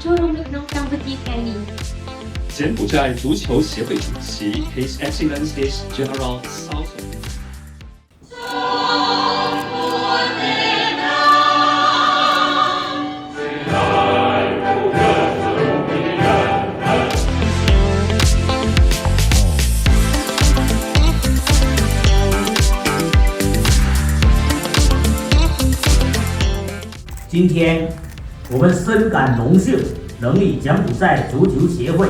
ចូលរួមនៅក្នុងកម្មវិធីថ្ងៃនេះ 柬埔寨足球协会主席 His Excellency General Cao 今天我们深感荣幸，能与柬埔寨足球协会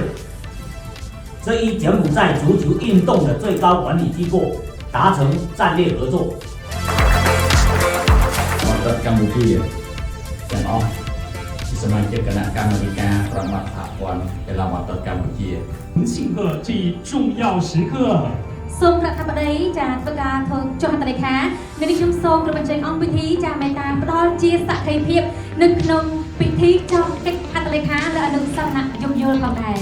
这一柬埔寨足球运动的最高管理机构达成战略合作。កម្ពុជាទាំងអស់ជាសមាជិកគណៈកម្មាធិការប្រមាថសហព័ន្ធកីឡាបាល់ទាត់កម្ពុជា庆贺这一重要时刻 សូមប្រកាសបដីចាធ្វើការធ្វើចុះហត្ថលេខានៅនេះខ្ញុំសូមក្រុមបញ្ចេញអង្គពិធីចាមេត្តាផ្ដល់ជាសក្ខីភាពនៅក្នុងពិធីចុះកិច្ចហត្ថលេខាលើអនុសាសនៈយោគយល់ផងដែរ